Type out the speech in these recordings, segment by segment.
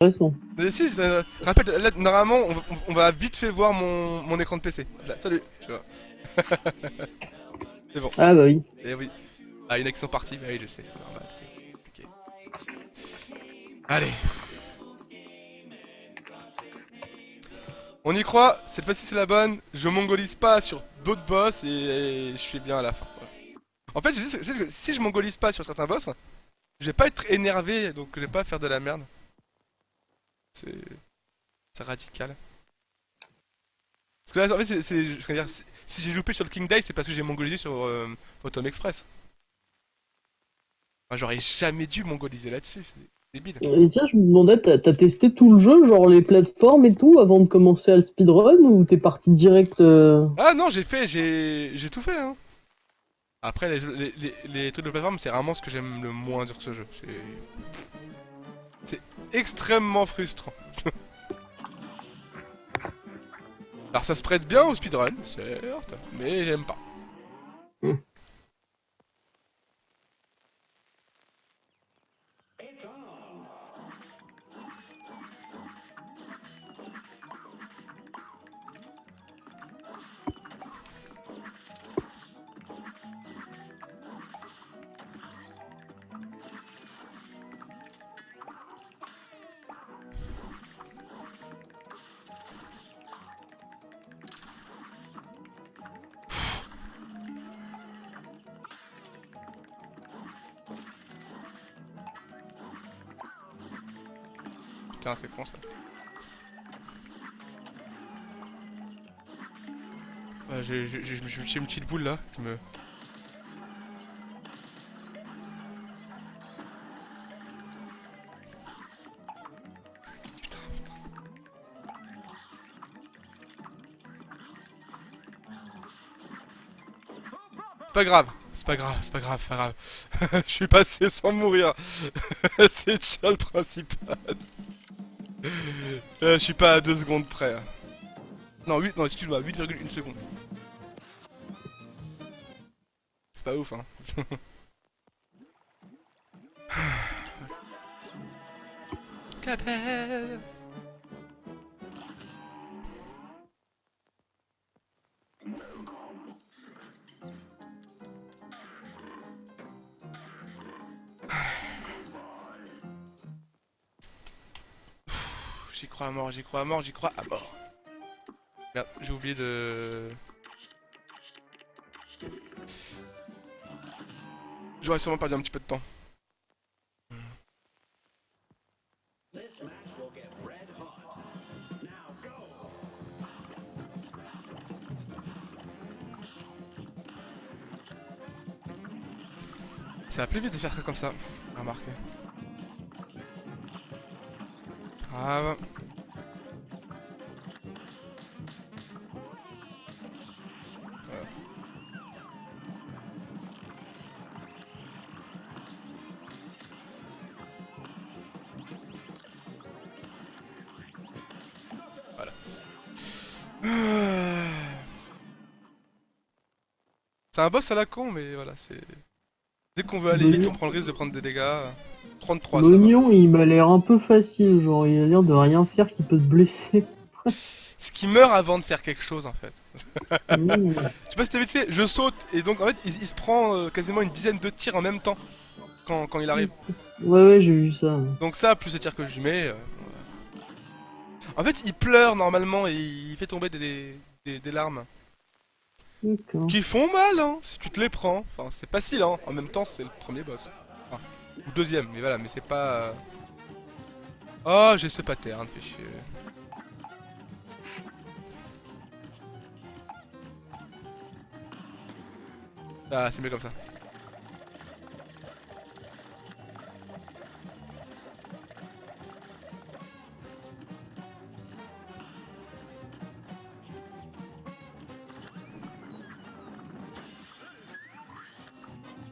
Intéressant. Mais si, je rappelle, là, normalement, on va vite fait voir mon écran de PC. Là, salut, tu vois. C'est bon. Ah bah oui. Et oui. Ah, une action partie, bah oui, je sais, c'est normal, c'est compliqué. Allez, on y croit, cette fois-ci c'est la bonne. Je mongolise pas sur d'autres boss et je suis bien à la fin. Voilà. En fait, je sais que si je mongolise pas sur certains boss, je vais pas être énervé, donc je vais pas faire de la merde. C'est c'est radical. Parce que là, en fait, je veux dire, si j'ai loupé sur le King Day, c'est parce que j'ai mongolisé sur Phantom Express. Enfin, j'aurais jamais dû mongoliser là-dessus, c'est débile. Et tiens, je me demandais, t'as testé tout le jeu, genre les plateformes et tout, avant de commencer à le speedrun, ou t'es parti direct Ah non, j'ai tout fait, hein. Après, les trucs de plateforme, c'est vraiment ce que j'aime le moins sur ce jeu. C'est extrêmement frustrant. Alors ça se prête bien au speedrun, certes, mais j'aime pas. Hmm. Putain, c'est con ça. Ouais, j'ai une petite boule là qui me... C'est pas grave, c'est pas grave, c'est pas grave, c'est pas grave. Je suis passé sans mourir. C'est déjà le principal. Je suis pas à 2 secondes près. Hein. Non, 8, non, excuse-moi, 8,1 secondes. C'est pas ouf, hein. Capel. J'y crois à mort, j'y crois à mort, j'y crois à mort. Merde, j'ai oublié de... J'aurais sûrement perdu un petit peu de temps. Ça va plus vite de faire ça comme ça. Remarquez. Grave. Voilà. Voilà. C'est un boss à la con, mais voilà, c'est... Dès qu'on veut aller vite, on L'oignon, prend le risque de prendre des dégâts. 33, ça va. l'oignon, il m'a l'air un peu facile, genre il a l'air de rien faire qui peut te blesser. Ce qui meurt avant de faire quelque chose, en fait. Hmm. Je sais pas si t'avais dit, je saute, et donc, en fait, il se prend quasiment une dizaine de tirs en même temps quand il arrive. Ouais, j'ai vu ça. Donc ça, plus les tirs que je lui mets... En fait, il pleure normalement et il fait tomber des larmes. D'accord. Qui font mal, hein, si tu te les prends. Enfin, c'est facile, hein. En même temps, c'est le premier boss. Enfin, ou le deuxième, mais voilà, mais c'est pas... Oh, j'ai ce pattern, fait chier. Ah, c'est mieux comme ça.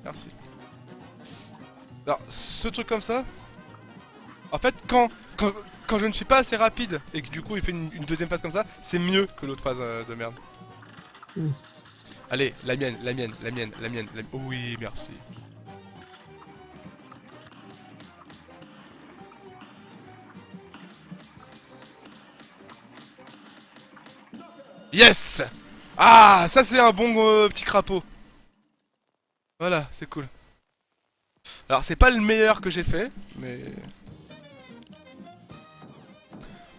Merci. Alors, ce truc comme ça, en fait, quand je ne suis pas assez rapide et que du coup il fait une deuxième phase comme ça, c'est mieux que l'autre phase de merde. Hmm. Allez, la mienne, la mienne, la mienne, la mienne, oh oui, merci. Yes. Ah, ça c'est un bon petit crapaud. Voilà, c'est cool. Alors c'est pas le meilleur que j'ai fait, mais...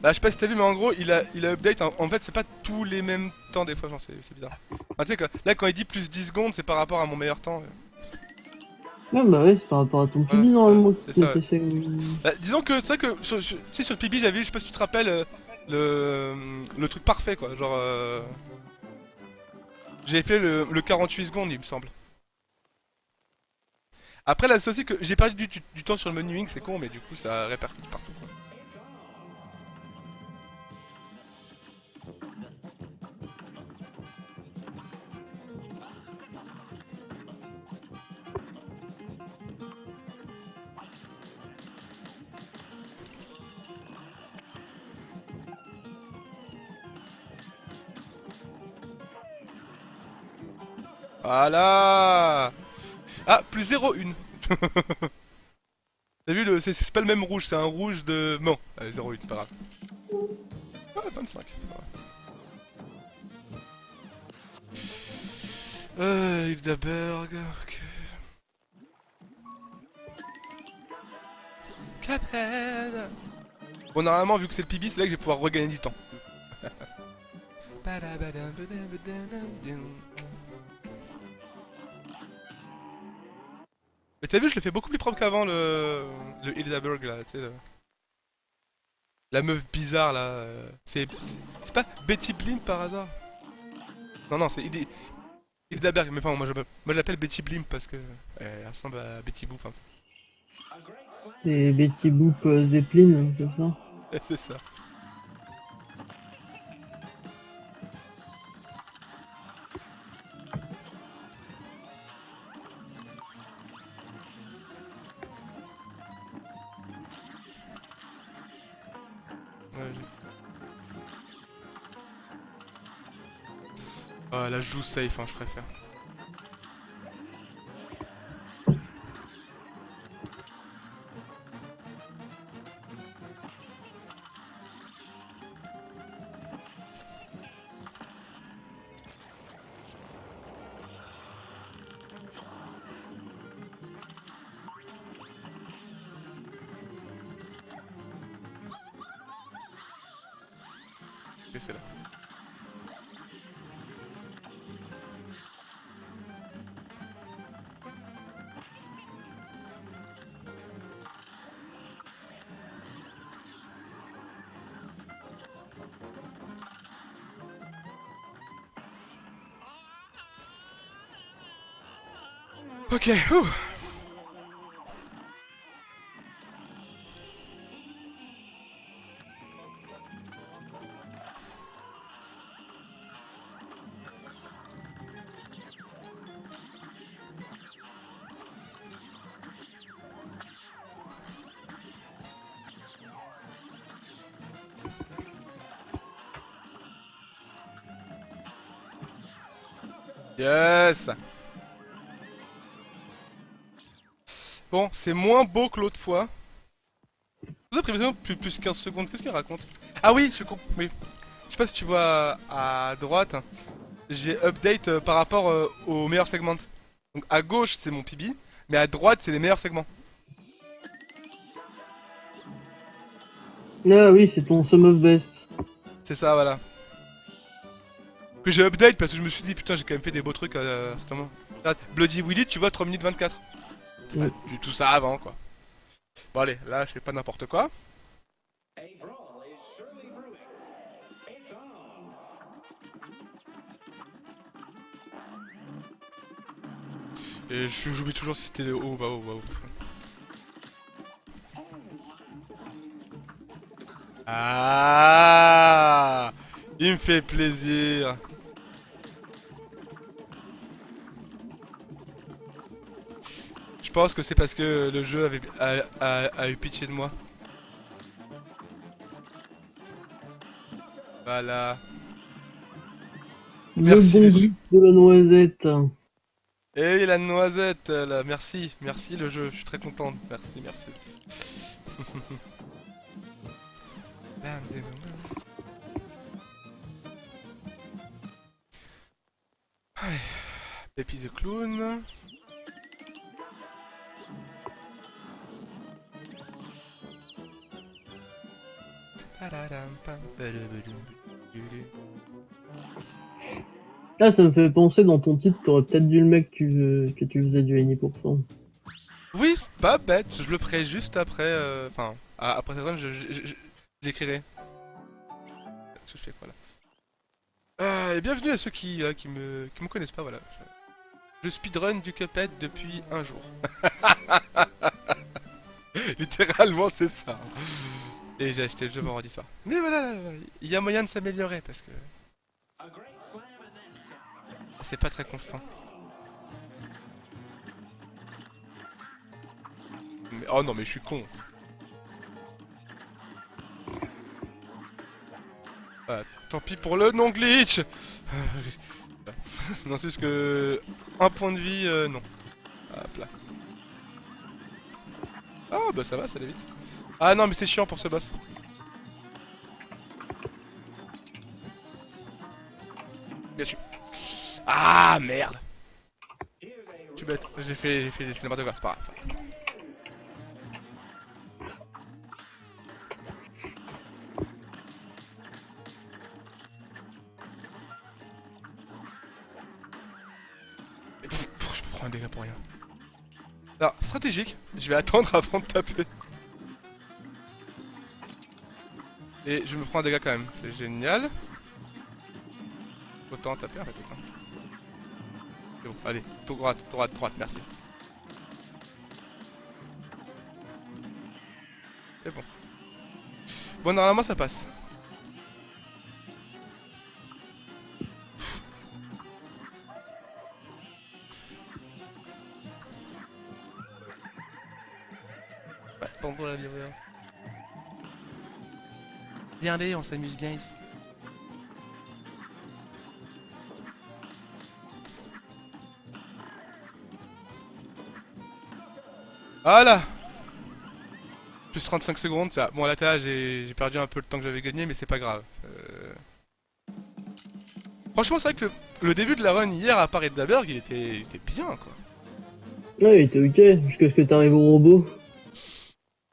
Là, je sais pas si t'as vu, mais en gros, il a update. En fait, c'est pas tous les mêmes temps des fois, genre, c'est bizarre. Enfin, tu sais, là, quand il dit plus 10 secondes, c'est par rapport à mon meilleur temps. Ouais, bah ouais, c'est par rapport à ton Voilà, PB normalement c'est qui ça. était fait. Bah, disons que, c'est vrai que, si sur le PB, j'avais vu, je sais pas si tu te rappelles, le truc parfait, quoi. Genre, j'ai fait le 48 secondes, il me semble. Après, là, c'est aussi que j'ai perdu du temps sur le menuing, c'est con, mais du coup, ça répercute partout, quoi. Voilà. Ah, plus 0,1. T'as vu, c'est pas le même rouge, c'est un rouge de... Non, 0,8, c'est pas grave. Ah, 25. Hildaberg, ok. Cuphead. Bon, normalement, vu que c'est le PB, c'est là que je vais pouvoir regagner du temps. Mais t'as vu, je le fais beaucoup plus propre qu'avant, le Hildaberg, là, tu sais, la meuf bizarre, là. C'est pas Betty Blim, par hasard? Non, non, c'est Hildaberg, mais enfin, moi je l'appelle Betty Blim parce que elle ressemble à Betty Boop, hein. C'est Betty Boop Zeppelin, c'est ça? C'est ça. Ouais, ah, là, je joue safe, hein, je préfère. Ok, c'est là. Ok, ouh. Yes. Bon, c'est moins beau que l'autre fois. Vous avez prévision plus 15 secondes, qu'est-ce qu'il raconte? Ah oui, oui. Je sais pas si tu vois à droite, j'ai update par rapport aux meilleurs segments. Donc à gauche c'est mon PB, mais à droite c'est les meilleurs segments. Ah oui, c'est ton Sum of Best. C'est ça, voilà. Que j'ai update parce que je me suis dit putain j'ai quand même fait des beaux trucs à ce moment. Regarde, Bloody Willy, tu vois 3 minutes 24. C'était pas du tout ça avant, quoi. Bon allez, là je fais pas n'importe quoi. Et j'oublie toujours si c'était haut ou bas, haut, bas, haut. Ah, il me fait plaisir. Je pense que c'est parce que le jeu a eu pitié de moi. Voilà. Le Merci bon le jeu. glitch de la noisette. Et oui, la noisette, là. Merci, merci le jeu. Je suis très content. Merci, merci. Peppy the Clown. Ah, ça me fait penser, dans ton titre, t'aurais peut-être dû le mec que tu faisais du NI%. Oui, pas bête, je le ferai juste après. Enfin, après cette run, je l'écrirai. Qu'est-ce que je fais quoi là? Et bienvenue à ceux qui me connaissent pas, voilà. Je speedrun du Cuphead depuis un jour. Littéralement, c'est ça. Et j'ai acheté le jeu vendredi soir. Mais voilà, il y a moyen de s'améliorer parce que c'est pas très constant. Mais, oh non, mais je suis con. Ah, tant pis pour le non-glitch. Non, c'est juste que... Un point de vie, non. Hop là. Ah bah ça va, ça allait vite. Ah non, mais c'est chiant pour ce boss. Bien sûr. Ah merde. Je suis bête, j'ai fait n'importe quoi, c'est pas grave. Mais pourquoi je me prends un dégât pour rien? Alors, stratégique, je vais attendre avant de taper. Et je me prends un dégât quand même, c'est génial. Autant taper en fait. C'est bon, allez, droite, droite, droite, merci. C'est bon. Bon, normalement ça passe. Ouais, bon, la livrure. Viens allez, on s'amuse bien ici. Voilà. Plus 35 secondes, ça. Bon, là, j'ai perdu un peu le temps que j'avais gagné, mais c'est pas grave. Franchement, c'est vrai que le début de la run hier à Paris de Daberg, il était bien, quoi. Ouais, il était ok, jusqu'à ce que t'arrives au robot.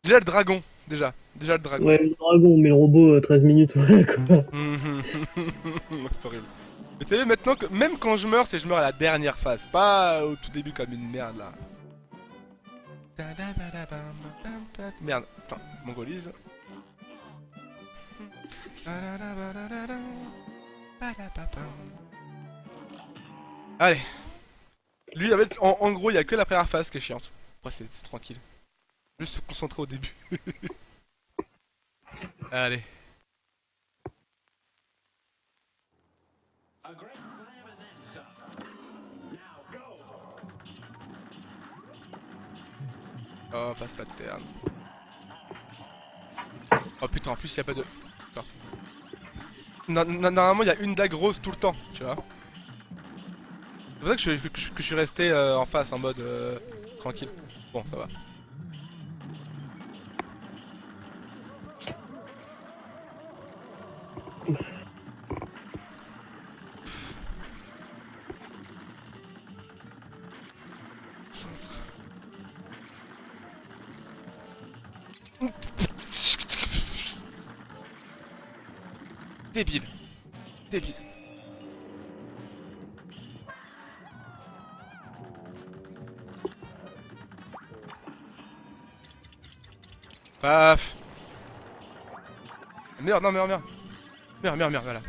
Déjà le dragon, déjà le dragon. Ouais, le dragon, mais le robot, 13 minutes, voilà quoi. C'est horrible. Mais tu sais, maintenant, que même quand je meurs, c'est je meurs à la dernière phase, pas au tout début comme une merde, là. Merde, attends, mongolise. Allez. Lui, en gros, il y a que la première phase qui est chiante. Après, c'est tranquille. Juste se concentrer au début. Allez. Oh, passe pas de terre. Oh putain, en plus, il y a pas de... Putain. Normalement, il y a une dague rose tout le temps, tu vois. C'est pour ça que je suis resté en face, en mode tranquille. Bon, ça va. Débile. Débile. Paf. Meurs, non, meurs, meurs. Meurs, meurs, meurs, voilà.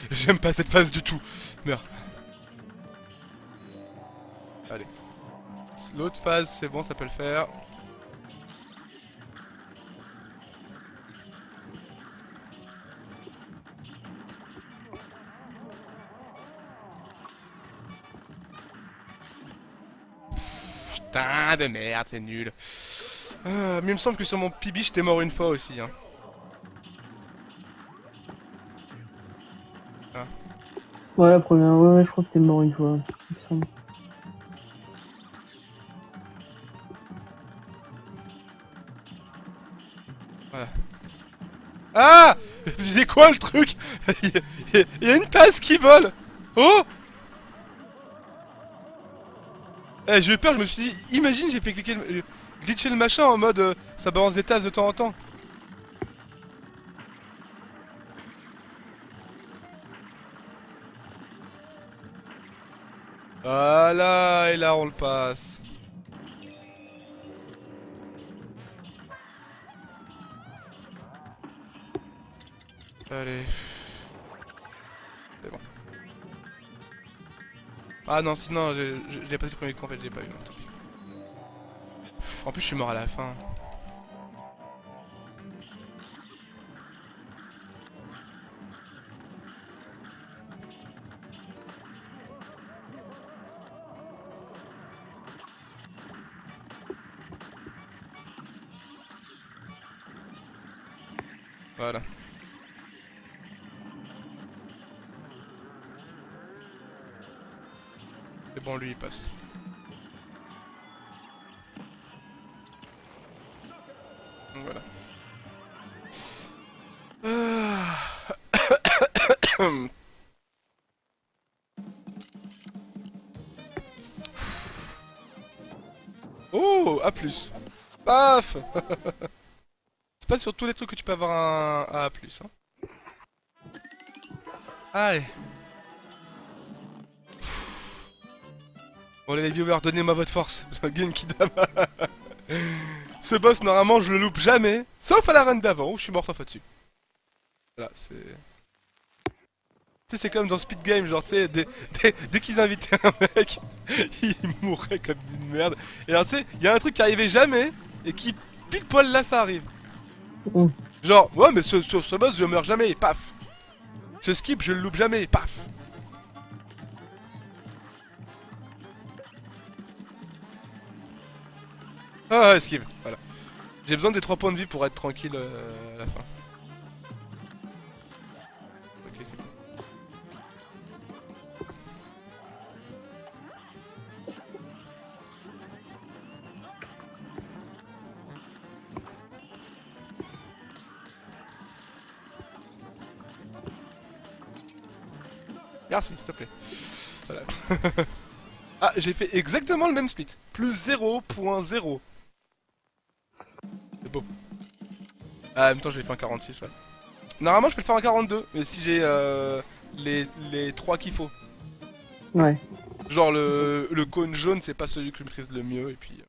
J'aime pas cette phase du tout. Meurs. Allez. L'autre phase, c'est bon, ça peut le faire. Putain de merde, c'est nul. Mais il me semble que sur mon PB, j'étais mort une fois aussi. Hein. Ah. Ouais, la première, ouais, je crois que t'es mort une fois, il me semble. Voilà. Ah! C'est quoi le truc? Il y a une tasse qui vole! Oh! Eh, j'ai eu peur, je me suis dit, imagine, j'ai fait glitcher le machin en mode ça balance des tasses de temps en temps. Voilà, et là on le passe. Allez, c'est bon. Ah non, sinon, j'ai pas eu le premier coup en fait, j'ai pas eu. Tant pis. En plus, je suis mort à la fin. Voilà. C'est bon, lui il passe. Donc voilà. Ah. Oh, A+. Paf. C'est pas sur tous les trucs que tu peux avoir un A+. Hein. Allez. Bon les viewers, donnez-moi votre force. Genkidama. Ce boss, normalement, je le loupe jamais. Sauf à la run d'avant, où je suis mort 3 fois dessus. Voilà, c'est... Tu sais, c'est comme dans Speed Game, genre, tu sais, dès qu'ils invitaient un mec, il mourait comme une merde. Et alors, tu sais, il y a un truc qui arrivait jamais, et qui, pile poil là, ça arrive. Mm. Genre, ouais, mais sur ce boss, je meurs jamais, et paf. Ce skip, je le loupe jamais, et paf. Ah, esquive, voilà. J'ai besoin des 3 points de vie pour être tranquille à la fin. Ok, c'est bon. Merci, s'il te plaît. Voilà. Ah, j'ai fait exactement le même split. Plus 0.0. C'est beau. Ah, en même temps, je l'ai fait en 46, ouais. Normalement, je peux le faire en 42, mais si j'ai les 3 qu'il faut. Ouais. Genre, le cône jaune, c'est pas celui que je maîtrise le mieux, et puis...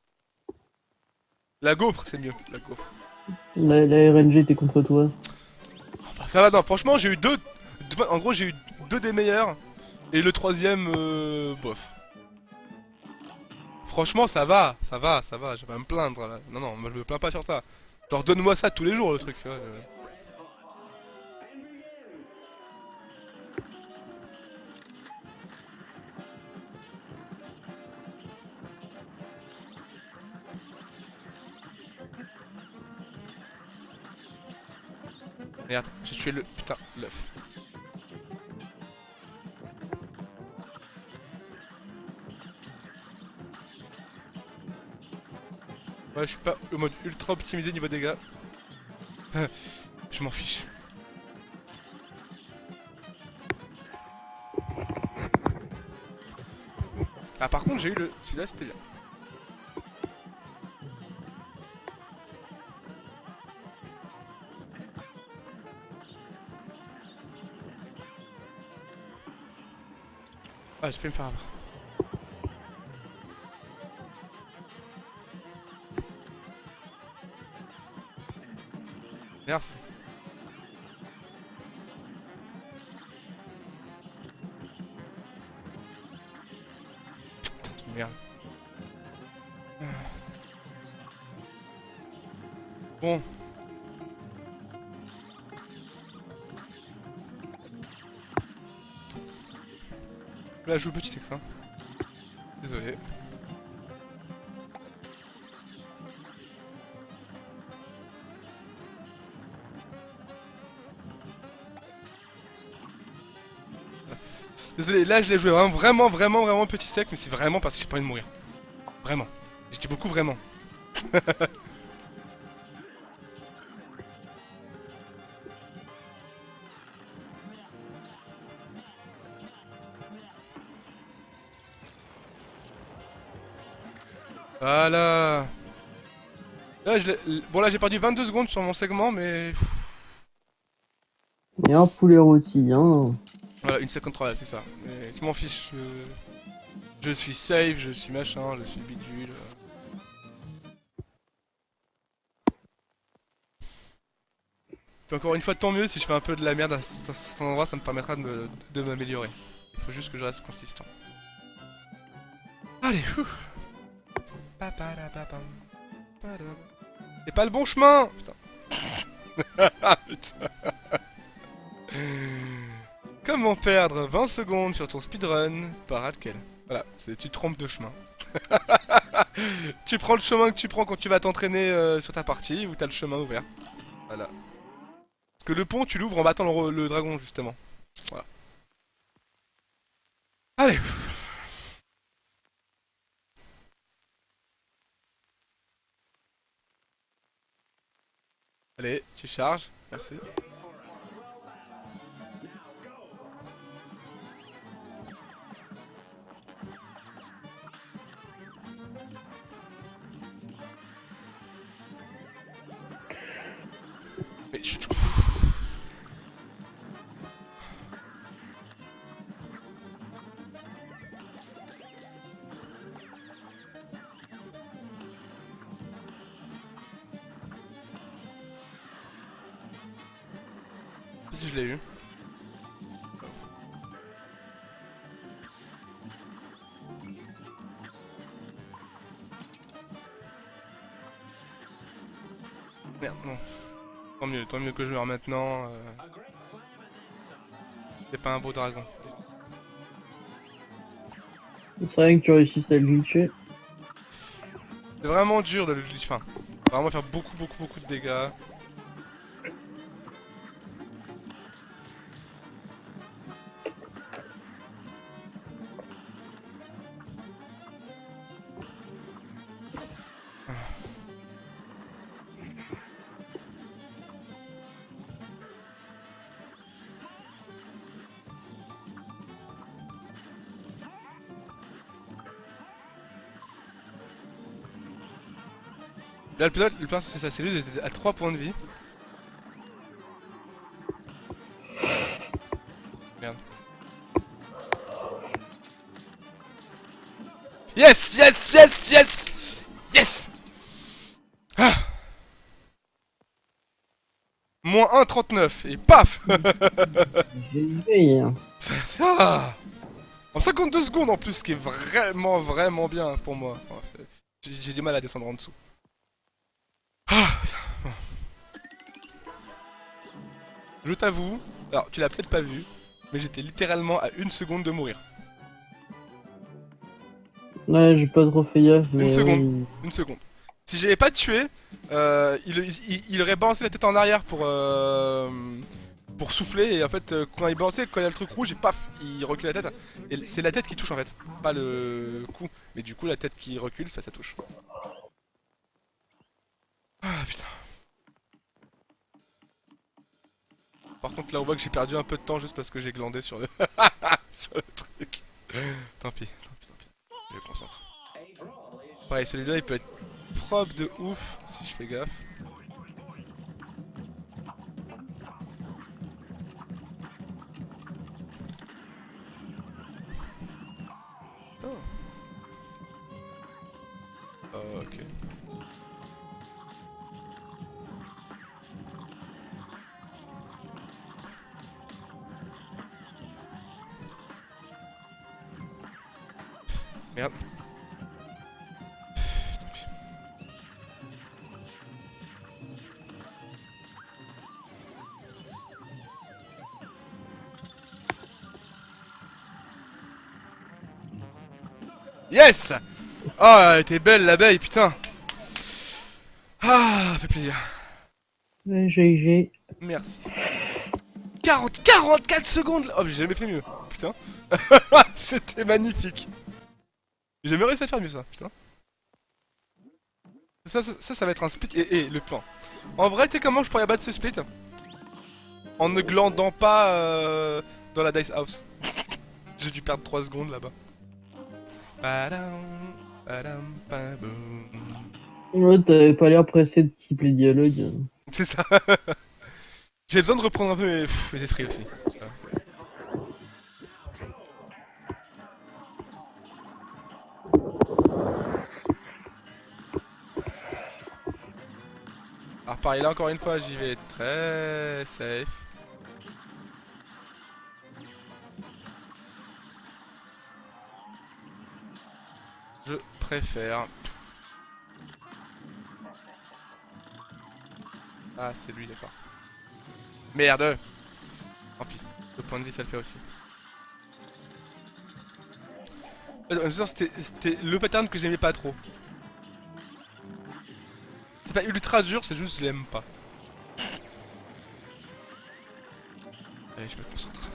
La gaufre, c'est mieux, la gaufre. La RNG était contre toi. Oh, bah, ça va, non, franchement, j'ai eu en gros, j'ai eu deux des meilleurs, et le troisième, bof. Franchement, ça va, je vais pas me plaindre, là. Non, non, moi je me plains pas sur ça. Genre, donne-moi ça tous les jours, le truc, tu vois. Merde, j'ai tué le... Putain, l'œuf. Ouais, je suis pas au mode ultra optimisé niveau dégâts. Je m'en fiche. Ah, par contre, j'ai eu le... Celui-là, c'était bien. Ah, j'ai fait me faire avoir. Merci. Putain de merde. Bon. Là, je joue le petit texte, hein. Désolé. Désolé, là, je l'ai joué vraiment petit sexe, mais c'est vraiment parce que j'ai pas envie de mourir. Vraiment. Je dis beaucoup vraiment. Voilà. Là, bon, là, j'ai perdu 22 secondes sur mon segment, mais... Et un poulet rôti, hein. Voilà, 1,53, là, c'est ça. Mais je m'en fiche. Je suis safe, je suis machin, je suis bidule. Puis encore une fois, tant mieux si je fais un peu de la merde à certains endroits, ça me permettra de m'améliorer. Il faut juste que je reste consistant. Allez, ouf. C'est pas le bon chemin. Putain. Putain. Comment perdre 20 secondes sur ton speedrun par alquel? Voilà, tu te trompes de chemin. Tu prends le chemin que tu prends quand tu vas t'entraîner sur ta partie ou t'as le chemin ouvert. Voilà. Parce que le pont, tu l'ouvres en battant le dragon, justement. Voilà. Allez. Allez, tu charges. Merci. Mais je... Si je l'ai eu. Merde, non. Tant mieux que je meurs maintenant. C'est pas un beau dragon. C'est vrai que tu réussis à le glitcher. C'est vraiment dur de le glitch. Enfin, vraiment faire beaucoup de dégâts. Là, le pilote, c'est sa cellule, elle était à 3 points de vie. Merde. Yes, yes, yes, yes, yes. Ah. Moins 1,39 et paf. Ah. En 52 secondes en plus, ce qui est vraiment bien pour moi. J'ai du mal à descendre en dessous. Ah. Je t'avoue, alors tu l'as peut-être pas vu, mais j'étais littéralement à 1 seconde de mourir. Ouais, j'ai pas trop fait gaffe, mais... Une seconde. Une seconde. Si j'avais pas tué, il aurait balancé la tête en arrière pour souffler, et en fait, quand il balançait, quand il y a le truc rouge, et paf, il recule la tête. Et c'est la tête qui touche en fait, pas le cou. Mais du coup, la tête qui recule, ça touche. Ah putain. Par contre, là, on voit que j'ai perdu un peu de temps juste parce que j'ai glandé sur le, sur le truc. Tant pis. Je me concentre. Pareil, celui-là, il peut être propre de ouf si je fais gaffe. Oh. Oh, ok. Merde. Tant pis. Yes! Oh, elle était belle l'abeille, putain! Ah, ça fait plaisir. Ouais, GG. Merci. 44 secondes! Oh, j'ai jamais fait mieux. Putain. C'était magnifique. J'ai jamais réussi à faire mieux ça, putain. Ça va être un split. Et le plan. En vrai, tu sais comment je pourrais battre ce split? En ne glandant pas dans la Dice House. J'ai dû perdre 3 secondes là-bas. Padam, paboum. Ouais, t'avais pas l'air pressé de skip les dialogues. C'est ça. J'ai besoin de reprendre un peu mes esprits aussi. Tu vois, alors pareil, là encore une fois, j'y vais très safe. Je préfère. Ah, c'est lui, d'accord. Merde. Tant pis. Le point de vie, ça le fait aussi. En même temps, c'était le pattern que j'aimais pas trop. C'est pas ultra dur, c'est juste je l'aime pas. Allez, je me concentre.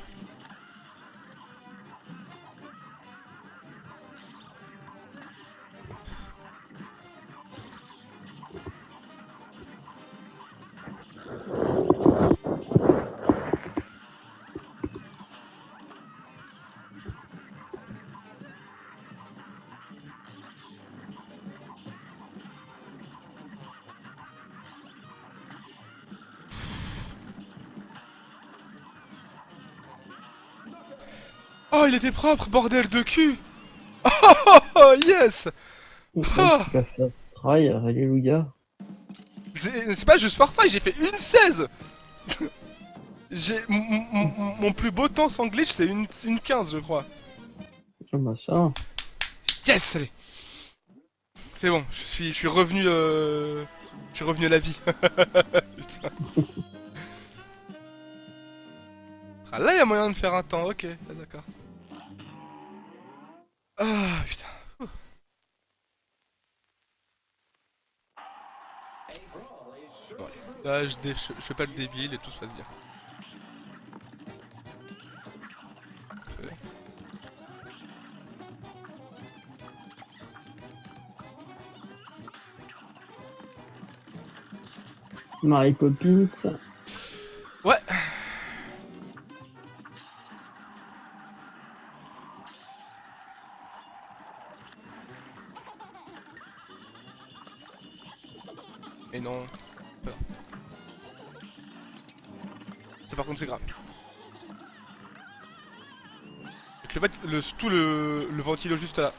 Oh, il était propre, bordel de cul. Oh, yes. Donc, Ah, tu vas faire ce try, alléluia. c'est pas juste for try, j'ai fait une 16. J'ai mon plus beau temps sans glitch, c'est une 15, je crois. Ah bah ça. Yes, allez. C'est bon, je suis revenu. Je suis revenu à la vie. Putain. Ah, là, il y a moyen de faire un temps, ok, ah, d'accord. Ah, putain. Bon, allez. Là, je fais pas le débile et tout se passe bien. Mary Poppins. Ouais. Et non. Pas grave. Ça, par contre, c'est grave. Donc, tout le ventilo juste là.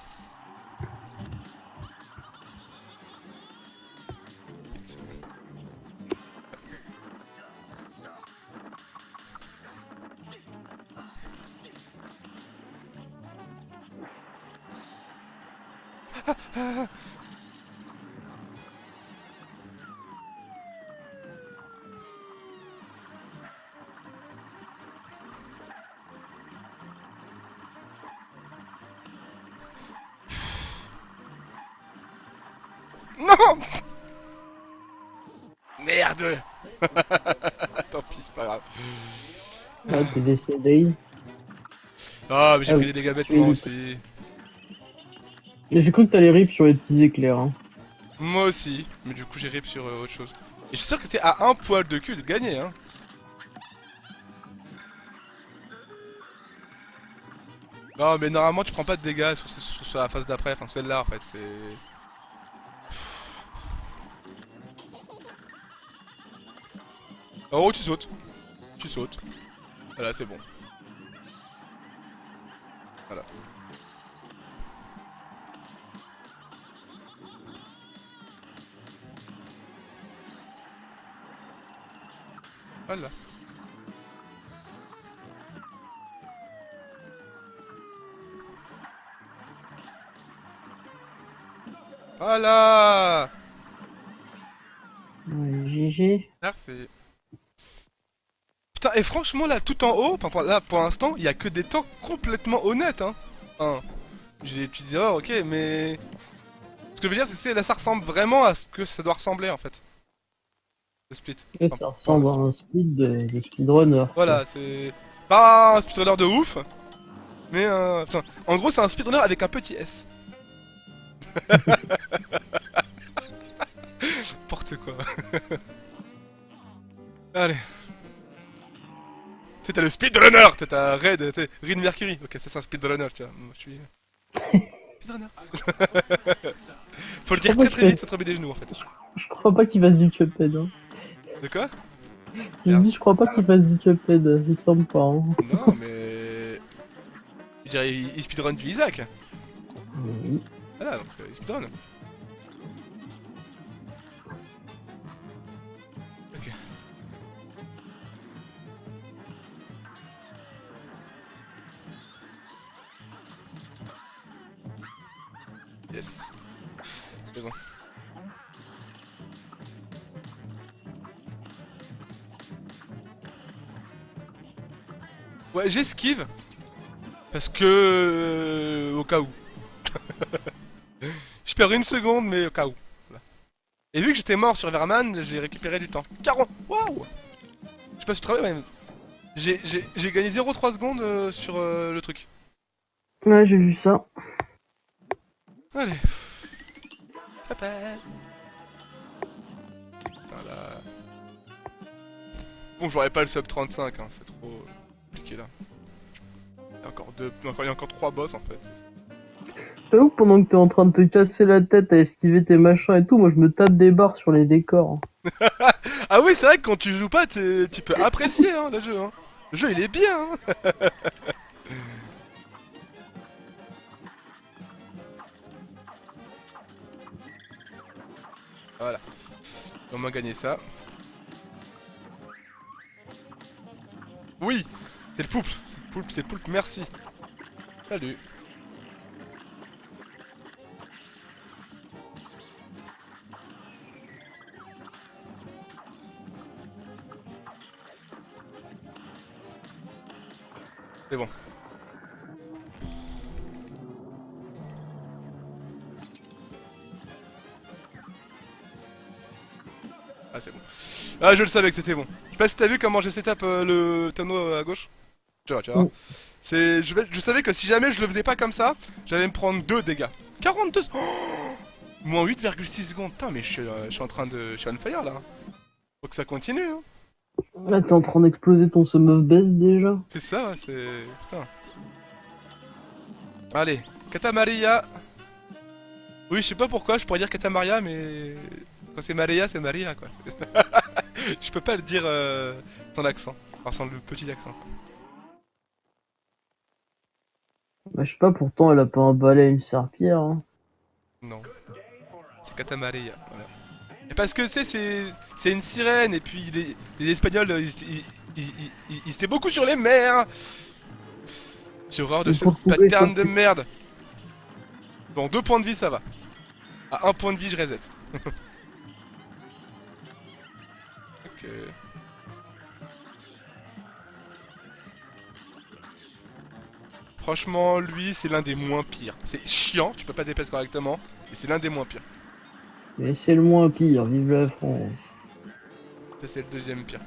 Non. Merde. Tant pis, c'est pas grave. Ah, t'es décédé. Ah, mais j'ai Ah pris oui, des dégâts bêtes tu es moi rip. aussi. Mais j'ai cru que t'allais rip sur les petits éclairs. Hein. Moi aussi, mais du coup j'ai rip sur autre chose. Et je suis sûr que c'est à un poil de cul de gagner, hein. Non, mais normalement tu prends pas de dégâts sur la phase d'après, enfin celle-là en fait, c'est... En haut tu sautes. Tu sautes. Voilà, c'est bon. Voilà. Voilà. Voilà. Ouais, GG. Merci. Putain, et franchement là, tout en haut, enfin là pour l'instant, il y a que des temps complètement honnêtes, hein. Enfin, j'ai des petites erreurs, ok, mais... Ce que je veux dire, c'est que là ça ressemble vraiment à ce que ça doit ressembler en fait. Le split. Et Enfin, ça pour ressemble à l'instant. un speed de speedrunner. Voilà, c'est pas un speedrunner de ouf, mais putain, en gros c'est un speedrunner avec un petit S. N'importe quoi. Allez. Tu sais, t'as le speedrunner, t'as Red Mercury. Ok, ça c'est un speedrunner, tu vois. Moi, je suis... speedrunner. Faut le dire Pourquoi très tu très fais- vite sans tomber des genoux en fait. Je crois pas qu'il fasse du Cuphead. Hein. De quoi? Je me dis, je crois pas qu'il fasse du Cuphead. Il me semble pas. Hein. Non mais... Je dirais il speedrun du Isaac. Oui. Voilà, donc il speedrun. Ok. Yes. C'est bon. Ouais, j'esquive. Parce que... au cas où. Je perds une seconde, mais au cas où. Voilà. Et vu que j'étais mort sur Verman, j'ai récupéré du temps. 40. Waouh. Je sais pas si tu travailles, mais... J'ai gagné 0,3 secondes sur le truc. Ouais, j'ai vu ça. Allez. Papa. Putain, là... Bon, j'aurais pas le sub 35, hein, c'est trop compliqué là. Il y a encore 3 boss en fait. T'avoue que pendant que t'es en train de te casser la tête à esquiver tes machins et tout, moi je me tape des barres sur les décors. Ah oui, c'est vrai que quand tu joues pas, tu peux apprécier hein, le jeu. Hein. Le jeu il est bien. Hein. Voilà. On m'a gagné ça. Oui, c'est le poulpe. C'est le poulpe, merci. Salut. C'est bon. Ah c'est bon. Ah je le savais que c'était bon. Je sais pas si t'as vu comment j'ai setup le tonneau à gauche. Tu vois. Mm. Je savais que si jamais je le faisais pas comme ça, j'allais me prendre 2 dégâts. 42 oh moins 8,6 secondes. Putain mais je suis en train de... Je suis on fire là. Faut que ça continue hein. Là t'es en train d'exploser ton sum of best déjà. C'est ça ouais, c'est... Putain. Allez, Catamaria. Oui je sais pas pourquoi, je pourrais dire Catamaria mais... Quand c'est Maria, c'est Maria quoi. Je peux pas le dire sans l'accent. Enfin sans le petit accent. Bah je sais pas, pourtant elle a pas un balai et une serpillère. Hein. Non. C'est Catamaria, voilà. Et parce que c'est une sirène et puis les Espagnols ils étaient beaucoup sur les mers. J'ai horreur de Et ce pour trouver pattern quoi, de merde. Bon 2 points de vie ça va. À 1 point de vie je reset. Ok. Franchement lui c'est l'un des moins pires. C'est chiant, tu peux pas déplacer correctement. Et c'est l'un des moins pires. Mais c'est le moins pire, vive la France. Ça c'est le deuxième pire.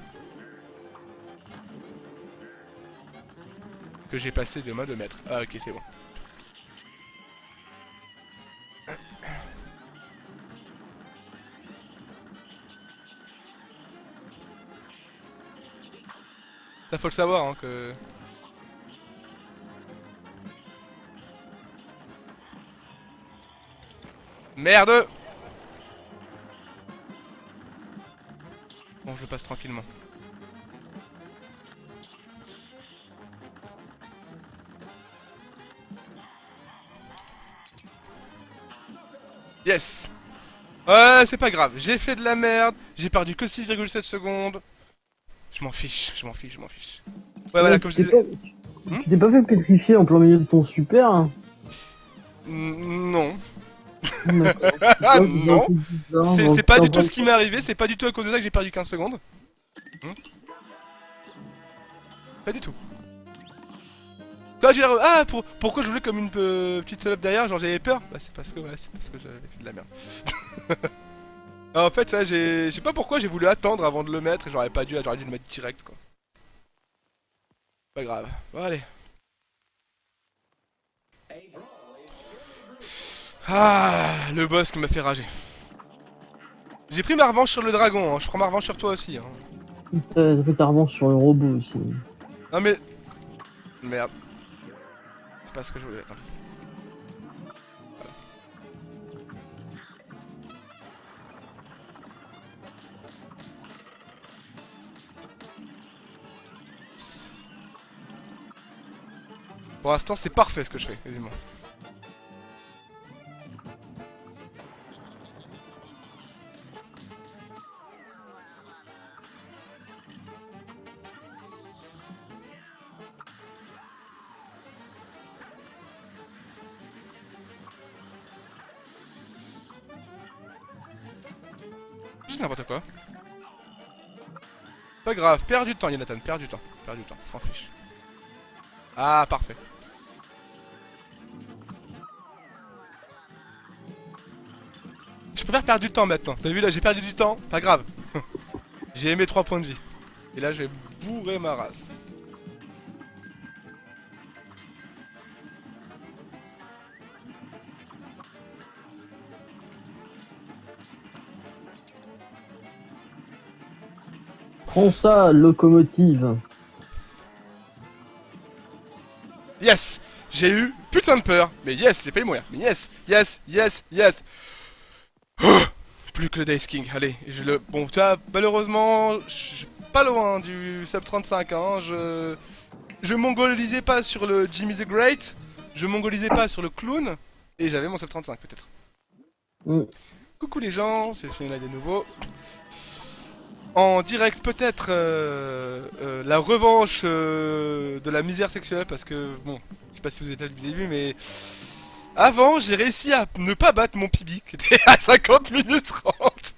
Que j'ai passé de main de maître. Ah ok c'est bon. Ça faut le savoir hein que... Merde. Bon je le passe tranquillement. Yes. Ouais c'est pas grave, j'ai fait de la merde, j'ai perdu que 6,7 secondes. Je m'en fiche, je m'en fiche, je m'en fiche. Ouais voilà comme je disais... Tu t'es pas fait pétrifier en plein milieu de ton super hein. Non. D'accord. Ah Ouais, non. bizarre, C'est pas du tout enfin, ce qui m'est arrivé, c'est pas du tout à cause de ça que j'ai perdu 15 secondes. Pas du tout. Quand j'ai... Ah pourquoi je jouais comme une petite salope derrière, genre j'avais peur. Bah c'est parce que j'avais fait de la merde. Ah, en fait ça je sais pas pourquoi j'ai voulu attendre avant de le mettre et j'aurais dû le mettre direct quoi. Pas grave. Bon allez. Ah le boss qui m'a fait rager. J'ai pris ma revanche sur le dragon, hein. Je prends ma revanche sur toi aussi hein. t'as fait ta revanche sur le robot aussi. Non mais... Merde. C'est pas ce que je voulais, attends. Pour l'instant, c'est parfait ce que je fais, quasiment. C'est n'importe quoi. Pas grave, perds du temps, Jonathan, perds du temps. Perds du temps, s'en fiche. Ah, parfait. Je préfère perdre du temps maintenant. T'as vu là, j'ai perdu du temps, pas grave. J'ai aimé 3 points de vie. Et là, je vais bourrer ma race. Prends ça, locomotive. Yes! J'ai eu putain de peur. Mais yes, j'ai pas eu mourir. Mais yes, yes, yes, yes. Plus que le Dice King. Allez, je le... Bon, tu vois, malheureusement, je suis pas loin du sub 35. Hein. Je mongolisais pas sur le Jimmy the Great. Je mongolisais pas sur le clown. Et j'avais mon sub 35 peut-être. Coucou les gens, c'est là de nouveau. En direct peut-être la revanche de la misère sexuelle parce que bon, je sais pas si vous êtes là depuis le début mais avant j'ai réussi à ne pas battre mon PB qui était à 50 minutes 30.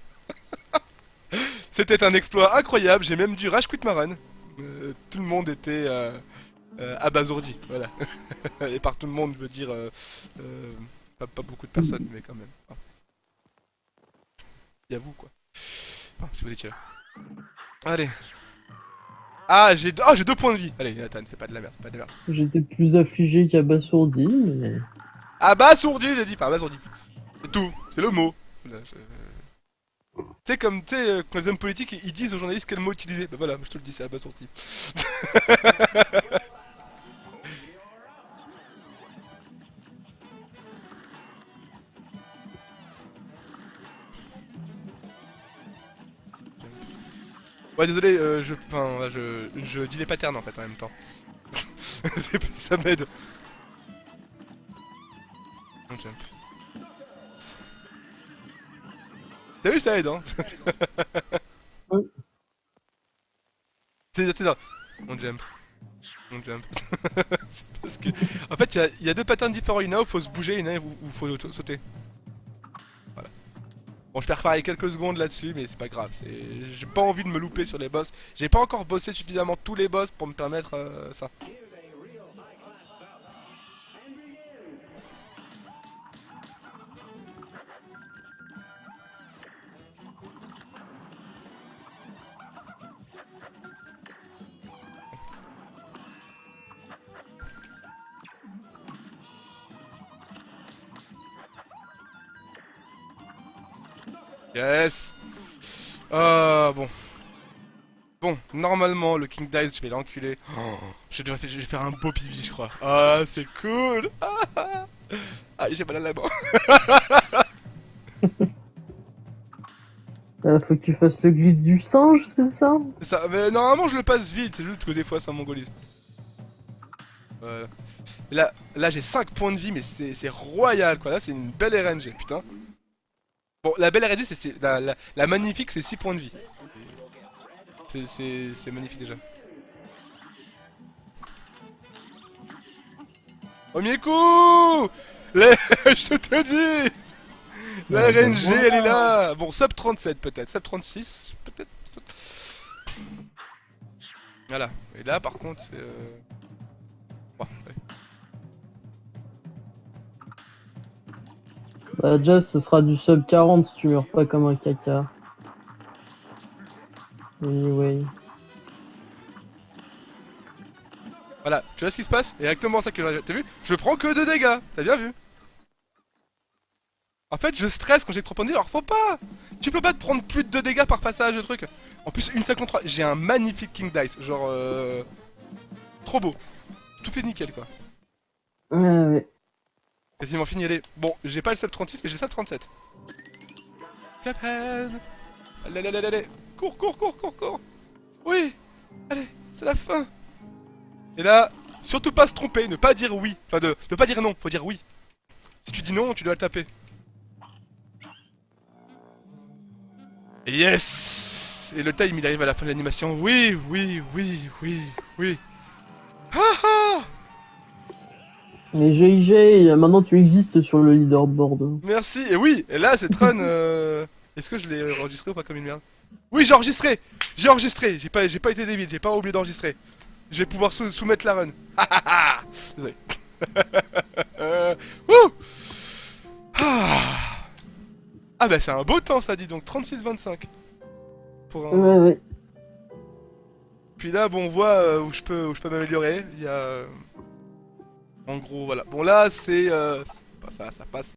C'était un exploit incroyable, j'ai même dû rage quit ma run. Tout le monde était abasourdi, voilà. Et par tout le monde veut dire pas beaucoup de personnes mais quand même. Enfin, y a vous quoi. Enfin, si vous étiez là. Allez. Ah, j'ai 2 points de vie. Allez, Nathan, fais pas de la merde, fais pas de la merde. J'étais plus affligé qu'abasourdi, mais... Abasourdi, j'ai dit, pas abasourdi. C'est tout, c'est le mot. Voilà, tu sais, comme, tu sais, quand les hommes politiques, ils disent aux journalistes quel mot utiliser. Bah voilà, je te le dis, c'est abasourdi. Ouais, désolé, je dis les patterns en fait en même temps. Ça m'aide. On jump. T'as vu, ça aide, hein. C'est ça. On jump. On jump. C'est parce que... En fait, il y a 2 patterns différents. Il y en a où faut se bouger, il y en a où faut sauter. Voilà. Bon, je perds pareil quelques secondes là-dessus, mais c'est pas grave. J'ai pas envie de me louper sur les boss. J'ai pas encore bossé suffisamment tous les boss pour me permettre ça. Yes. Bon. Bon, normalement, le King Dice, je vais l'enculer. Oh, je vais faire un beau pipi, je crois. Ah, c'est cool. Ah, j'ai mal à la main. Faut que tu fasses le glitch du singe, c'est ça? Ça, mais normalement, je le passe vite. C'est juste que des fois, ça mongolise. Voilà. Là j'ai 5 points de vie, mais c'est royal, quoi. Là, c'est une belle RNG, putain. Bon, la belle RNG, c'est la magnifique, c'est 6 points de vie. C'est magnifique déjà. Oh Mieku, je te dis, la RNG elle est là. Bon, sub 37 peut-être, sub 36 peut-être. Voilà, et là par contre c'est... Bon, allez. Bah déjà ce sera du sub 40 si tu meurs pas comme un caca. Anyway. Voilà, tu vois ce qui se passe? Exactement ça que t'as vu? Je prends que 2 dégâts, t'as bien vu? En fait, je stresse quand j'ai 3 points de vie, alors faut pas! Tu peux pas te prendre plus de 2 dégâts par passage de truc. En plus, une 53, j'ai un magnifique King Dice, genre trop beau. Tout fait nickel quoi. Ouais. Quasiment fini, allez. Bon, j'ai pas le sub 36, mais j'ai le sub 37. Cuphead! Allez, allez, allez, allez! Cours, cours, cours, cours, cours! Oui! Allez, c'est la fin! Et là, Surtout pas se tromper, ne pas dire oui. Enfin, de pas dire non, faut dire oui. Si tu dis non, tu dois le taper. Yes. Et le time, il arrive à la fin de l'animation. Oui, oui, oui, oui, oui. Ha ha. Mais GIG, maintenant tu existes sur le leaderboard. Merci. Et oui, et là, cette run... Est-ce que je l'ai enregistré ou pas comme une merde? Oui, j'ai enregistré. J'ai enregistré. J'ai pas été débile, j'ai pas oublié d'enregistrer. Je vais pouvoir soumettre la run. Ha ha ha. Désolé. Wouh. Ah. Ah bah c'est un beau temps ça dit donc 36-25 pour un... Ouais, ouais. Puis là bon on voit où je peux m'améliorer. Il y a en gros voilà. Bon là c'est ça passe.